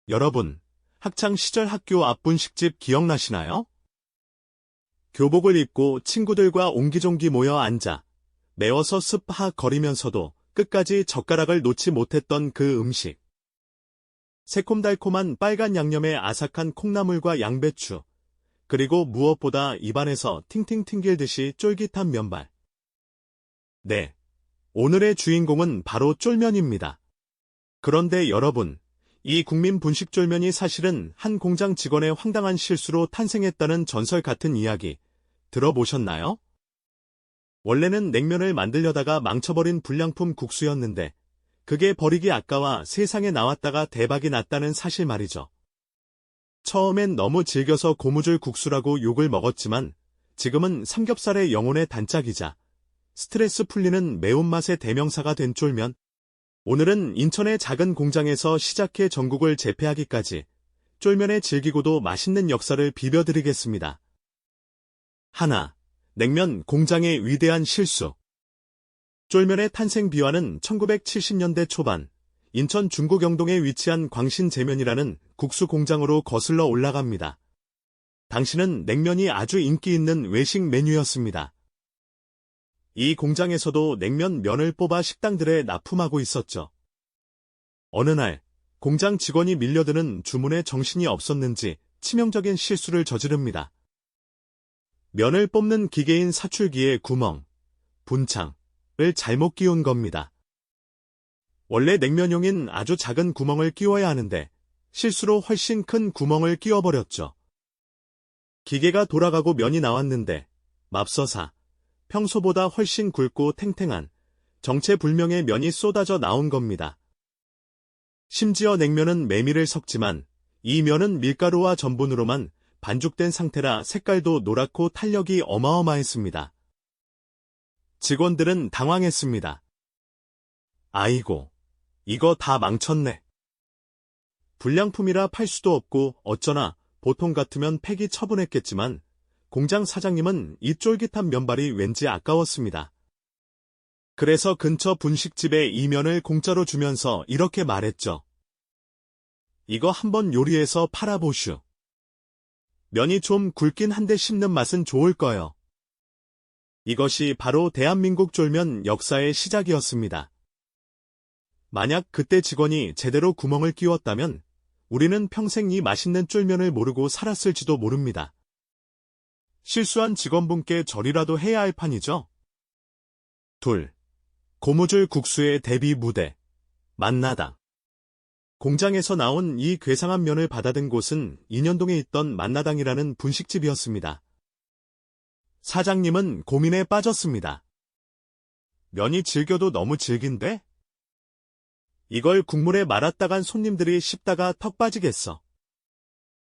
여러분, 학창시절 학교 앞 분식집 기억나시나요? 교복을 입고 친구들과 옹기종기 모여 앉아 매워서 습하거리면서도 끝까지 젓가락을 놓지 못했던 그 음식. 새콤달콤한 빨간 양념에 아삭한 콩나물과 양배추, 그리고 무엇보다 입안에서 팅팅 튕길듯이 쫄깃한 면발. 네, 오늘의 주인공은 바로 쫄면입니다. 그런데 여러분, 이 국민 분식 쫄면이 사실은 한 공장 직원의 황당한 실수로 탄생했다는 전설 같은 이야기 들어보셨나요? 원래는 냉면을 만들려다가 망쳐버린 불량품 국수였는데 그게 버리기 아까워 세상에 나왔다가 대박이 났다는 사실 말이죠. 처음엔 너무 질겨서 고무줄 국수라고 욕을 먹었지만 지금은 삼겹살의 영혼의 단짝이자 스트레스 풀리는 매운맛의 대명사가 된 쫄면. 오늘은 인천의 작은 공장에서 시작해 전국을 제패하기까지 쫄면의 질기고도 맛있는 역사를 비벼드리겠습니다. 하나, 냉면 공장의 위대한 실수. 쫄면의 탄생 비화는 1970년대 초반 인천 중구경동에 위치한 광신제면이라는 국수 공장으로 거슬러 올라갑니다. 당시는 냉면이 아주 인기 있는 외식 메뉴였습니다. 이 공장에서도 냉면 면을 뽑아 식당들에 납품하고 있었죠. 어느 날 공장 직원이 밀려드는 주문에 정신이 없었는지 치명적인 실수를 저지릅니다. 면을 뽑는 기계인 사출기에 구멍, 분창을 잘못 끼운 겁니다. 원래 냉면용인 아주 작은 구멍을 끼워야 하는데 실수로 훨씬 큰 구멍을 끼워버렸죠. 기계가 돌아가고 면이 나왔는데 맙서사 평소보다 훨씬 굵고 탱탱한 정체불명의 면이 쏟아져 나온 겁니다. 심지어 냉면은 메밀을 섞지만 이 면은 밀가루와 전분으로만 반죽된 상태라 색깔도 노랗고 탄력이 어마어마했습니다. 직원들은 당황했습니다. 아이고, 이거 다 망쳤네. 불량품이라 팔 수도 없고 어쩌나 보통 같으면 폐기 처분했겠지만 공장 사장님은 이 쫄깃한 면발이 왠지 아까웠습니다. 그래서 근처 분식집에 이 면을 공짜로 주면서 이렇게 말했죠. 이거 한번 요리해서 팔아보슈. 면이 좀 굵긴 한데 씹는 맛은 좋을 거요. 이것이 바로 대한민국 쫄면 역사의 시작이었습니다. 만약 그때 직원이 제대로 구멍을 끼웠다면 우리는 평생 이 맛있는 쫄면을 모르고 살았을지도 모릅니다. 실수한 직원분께 절이라도 해야 할 판이죠. 둘, 고무줄 국수의 데뷔 무대, 만나당. 공장에서 나온 이 괴상한 면을 받아든 곳은 인현동에 있던 만나당이라는 분식집이었습니다. 사장님은 고민에 빠졌습니다. 면이 질겨도 너무 질긴데? 이걸 국물에 말았다간 손님들이 씹다가 턱 빠지겠어.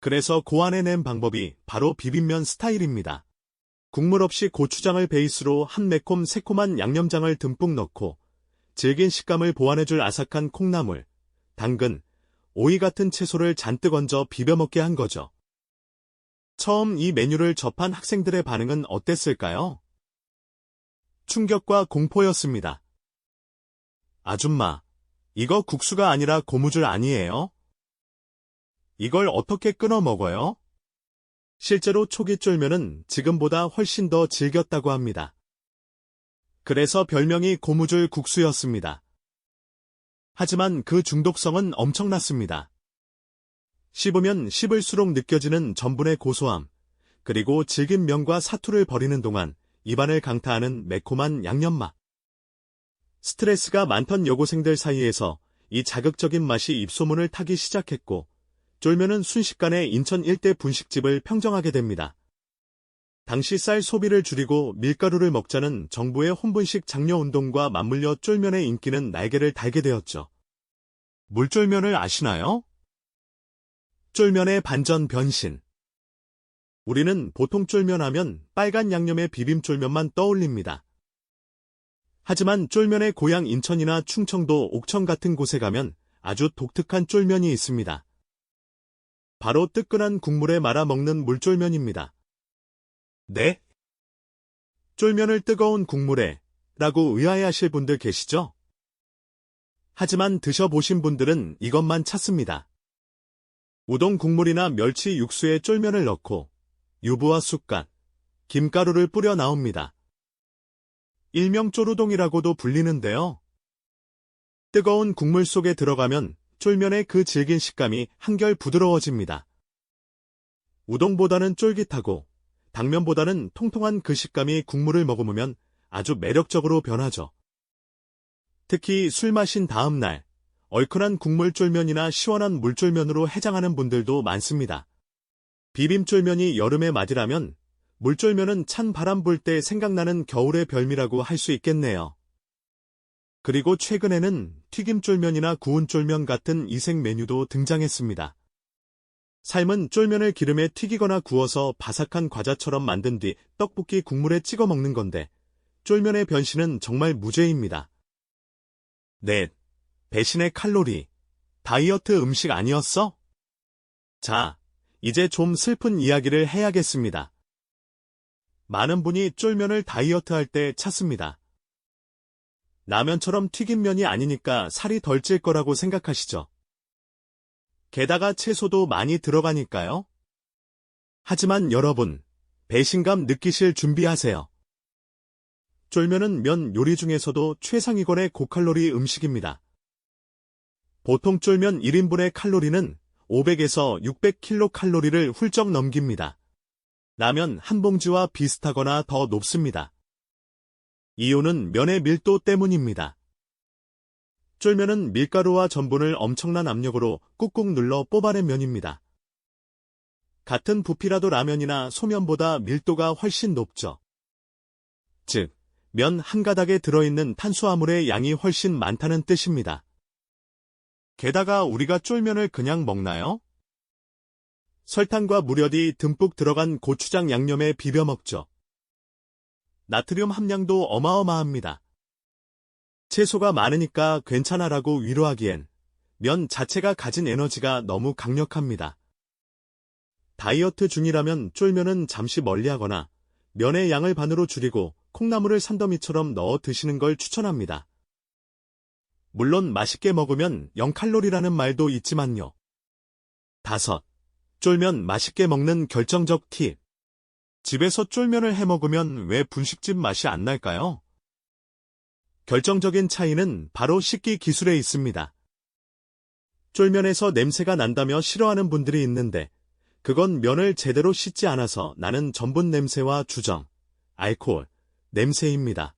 그래서 고안해낸 방법이 바로 비빔면 스타일입니다. 국물 없이 고추장을 베이스로 한 매콤 새콤한 양념장을 듬뿍 넣고 질긴 식감을 보완해줄 아삭한 콩나물, 당근, 오이 같은 채소를 잔뜩 얹어 비벼먹게 한 거죠. 처음 이 메뉴를 접한 학생들의 반응은 어땠을까요? 충격과 공포였습니다. 아줌마, 이거 국수가 아니라 고무줄 아니에요? 이걸 어떻게 끊어 먹어요? 실제로 초기 쫄면은 지금보다 훨씬 더 질겼다고 합니다. 그래서 별명이 고무줄 국수였습니다. 하지만 그 중독성은 엄청났습니다. 씹으면 씹을수록 느껴지는 전분의 고소함, 그리고 질긴 면과 사투를 버리는 동안 입안을 강타하는 매콤한 양념맛. 스트레스가 많던 여고생들 사이에서 이 자극적인 맛이 입소문을 타기 시작했고 쫄면은 순식간에 인천 일대 분식집을 평정하게 됩니다. 당시 쌀 소비를 줄이고 밀가루를 먹자는 정부의 혼분식 장려운동과 맞물려 쫄면의 인기는 날개를 달게 되었죠. 물쫄면을 아시나요? 쫄면의 반전 변신. 우리는 보통 쫄면 하면 빨간 양념의 비빔쫄면만 떠올립니다. 하지만 쫄면의 고향 인천이나 충청도 옥천 같은 곳에 가면 아주 독특한 쫄면이 있습니다. 바로 뜨끈한 국물에 말아 먹는 물쫄면입니다. 네? 쫄면을 뜨거운 국물에 라고 의아해하실 분들 계시죠? 하지만 드셔보신 분들은 이것만 찾습니다. 우동 국물이나 멸치 육수에 쫄면을 넣고 유부와 쑥갓, 김가루를 뿌려 나옵니다. 일명 쪼루동이라고도 불리는데요. 뜨거운 국물 속에 들어가면 쫄면의 그 질긴 식감이 한결 부드러워집니다. 우동보다는 쫄깃하고 당면보다는 통통한 그 식감이 국물을 머금으면 아주 매력적으로 변하죠. 특히 술 마신 다음 날, 얼큰한 국물 쫄면이나 시원한 물쫄면으로 해장하는 분들도 많습니다. 비빔쫄면이 여름의 맛이라면 물쫄면은 찬 바람 불 때 생각나는 겨울의 별미라고 할 수 있겠네요. 그리고 최근에는 튀김쫄면이나 구운 쫄면 같은 이색 메뉴도 등장했습니다. 삶은 쫄면을 기름에 튀기거나 구워서 바삭한 과자처럼 만든 뒤 떡볶이 국물에 찍어 먹는 건데 쫄면의 변신은 정말 무죄입니다. 네, 배신의 칼로리. 다이어트 음식 아니었어? 자, 이제 좀 슬픈 이야기를 해야겠습니다. 많은 분이 쫄면을 다이어트할 때 찾습니다. 라면처럼 튀긴 면이 아니니까 살이 덜 찔 거라고 생각하시죠. 게다가 채소도 많이 들어가니까요. 하지만 여러분, 배신감 느끼실 준비하세요. 쫄면은 면 요리 중에서도 최상위권의 고칼로리 음식입니다. 보통 쫄면 1인분의 칼로리는 500에서 600kcal를 훌쩍 넘깁니다. 라면 한 봉지와 비슷하거나 더 높습니다. 이유는 면의 밀도 때문입니다. 쫄면은 밀가루와 전분을 엄청난 압력으로 꾹꾹 눌러 뽑아낸 면입니다. 같은 부피라도 라면이나 소면보다 밀도가 훨씬 높죠. 즉, 면 한 가닥에 들어있는 탄수화물의 양이 훨씬 많다는 뜻입니다. 게다가 우리가 쫄면을 그냥 먹나요? 설탕과 무려디 듬뿍 들어간 고추장 양념에 비벼 먹죠. 나트륨 함량도 어마어마합니다. 채소가 많으니까 괜찮아라고 위로하기엔 면 자체가 가진 에너지가 너무 강력합니다. 다이어트 중이라면 쫄면은 잠시 멀리하거나 면의 양을 반으로 줄이고 콩나물을 산더미처럼 넣어 드시는 걸 추천합니다. 물론 맛있게 먹으면 0칼로리라는 말도 있지만요. 5. 쫄면 맛있게 먹는 결정적 팁. 집에서 쫄면을 해 먹으면 왜 분식집 맛이 안 날까요? 결정적인 차이는 바로 식기 기술에 있습니다. 쫄면에서 냄새가 난다며 싫어하는 분들이 있는데 그건 면을 제대로 씻지 않아서 나는 전분 냄새와 주정, 알코올, 냄새입니다.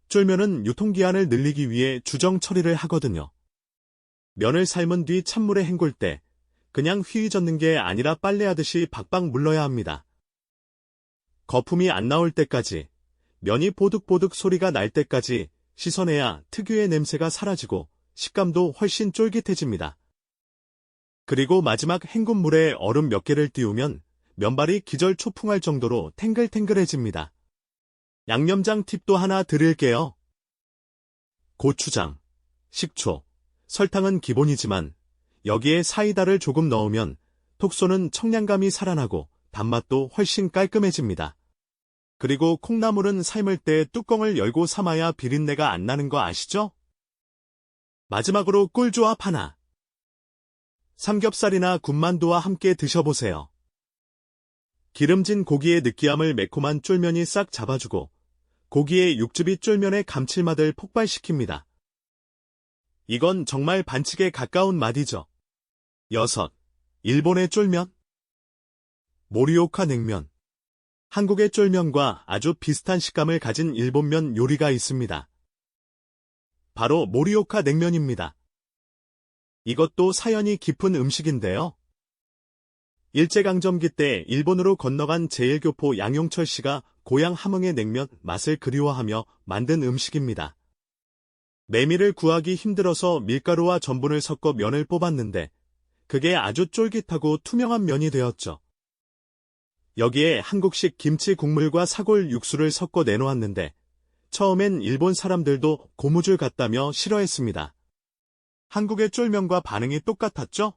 쫄면은 유통기한을 늘리기 위해 주정 처리를 하거든요. 면을 삶은 뒤 찬물에 헹굴 때 그냥 휘휘 젓는 게 아니라 빨래하듯이 박박 물러야 합니다. 거품이 안 나올 때까지, 면이 보득보득 소리가 날 때까지 씻어내야 특유의 냄새가 사라지고 식감도 훨씬 쫄깃해집니다. 그리고 마지막 헹군 물에 얼음 몇 개를 띄우면 면발이 기절초풍할 정도로 탱글탱글해집니다. 양념장 팁도 하나 드릴게요. 고추장, 식초, 설탕은 기본이지만 여기에 사이다를 조금 넣으면 톡 쏘는 청량감이 살아나고 단맛도 훨씬 깔끔해집니다. 그리고 콩나물은 삶을 때 뚜껑을 열고 삶아야 비린내가 안 나는 거 아시죠? 마지막으로 꿀조합 하나. 삼겹살이나 군만두와 함께 드셔보세요. 기름진 고기의 느끼함을 매콤한 쫄면이 싹 잡아주고 고기의 육즙이 쫄면의 감칠맛을 폭발시킵니다. 이건 정말 반칙에 가까운 맛이죠. 6. 일본의 쫄면. 모리오카 냉면. 한국의 쫄면과 아주 비슷한 식감을 가진 일본면 요리가 있습니다. 바로 모리오카 냉면입니다. 이것도 사연이 깊은 음식인데요. 일제강점기 때 일본으로 건너간 제1교포 양용철 씨가 고향 함흥의 냉면 맛을 그리워하며 만든 음식입니다. 메밀을 구하기 힘들어서 밀가루와 전분을 섞어 면을 뽑았는데 그게 아주 쫄깃하고 투명한 면이 되었죠. 여기에 한국식 김치 국물과 사골 육수를 섞어 내놓았는데 처음엔 일본 사람들도 고무줄 같다며 싫어했습니다. 한국의 쫄면과 반응이 똑같았죠?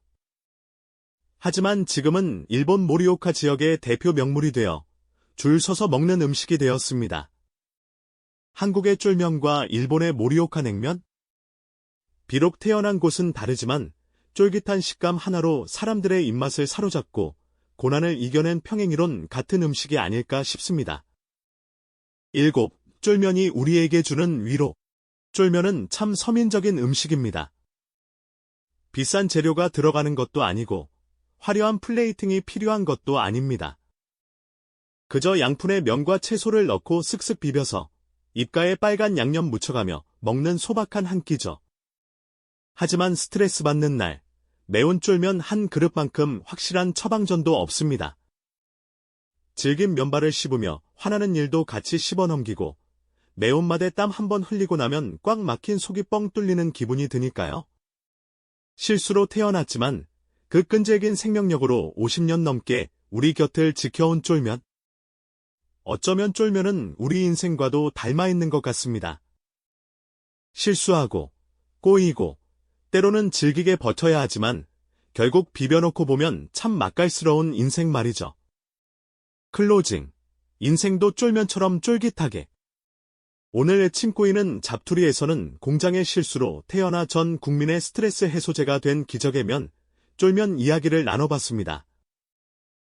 하지만 지금은 일본 모리오카 지역의 대표 명물이 되어 줄 서서 먹는 음식이 되었습니다. 한국의 쫄면과 일본의 모리오카 냉면? 비록 태어난 곳은 다르지만 쫄깃한 식감 하나로 사람들의 입맛을 사로잡고 고난을 이겨낸 평행이론 같은 음식이 아닐까 싶습니다. 7. 쫄면이 우리에게 주는 위로. 쫄면은 참 서민적인 음식입니다. 비싼 재료가 들어가는 것도 아니고 화려한 플레이팅이 필요한 것도 아닙니다. 그저 양푼에 면과 채소를 넣고 슥슥 비벼서 입가에 빨간 양념 묻혀가며 먹는 소박한 한 끼죠. 하지만 스트레스 받는 날, 매운 쫄면 한 그릇만큼 확실한 처방전도 없습니다. 질긴 면발을 씹으며 화나는 일도 같이 씹어넘기고 매운맛에 땀 한 번 흘리고 나면 꽉 막힌 속이 뻥 뚫리는 기분이 드니까요. 실수로 태어났지만 그 끈질긴 생명력으로 50년 넘게 우리 곁을 지켜온 쫄면. 어쩌면 쫄면은 우리 인생과도 닮아 있는 것 같습니다. 실수하고, 꼬이고, 때로는 질기게 버텨야 하지만 결국 비벼놓고 보면 참 맛깔스러운 인생 말이죠. 클로징. 인생도 쫄면처럼 쫄깃하게. 오늘 침꼬이는 잡투리에서는 공장의 실수로 태어나 전 국민의 스트레스 해소제가 된 기적의 면, 쫄면 이야기를 나눠봤습니다.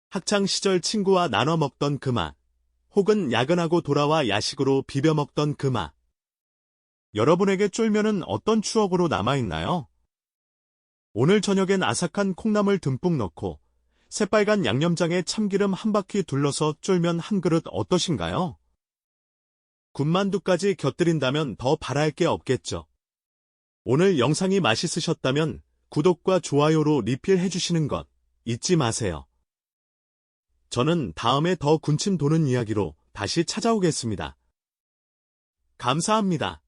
학창 시절 친구와 나눠 먹던 그 맛, 혹은 야근하고 돌아와 야식으로 비벼 먹던 그 맛. 여러분에게 쫄면은 어떤 추억으로 남아있나요? 오늘 저녁엔 아삭한 콩나물 듬뿍 넣고 새빨간 양념장에 참기름 한 바퀴 둘러서 쫄면 한 그릇 어떠신가요? 군만두까지 곁들인다면 더 바랄 게 없겠죠. 오늘 영상이 맛있으셨다면 구독과 좋아요로 리필해주시는 것 잊지 마세요. 저는 다음에 더 군침 도는 이야기로 다시 찾아오겠습니다. 감사합니다.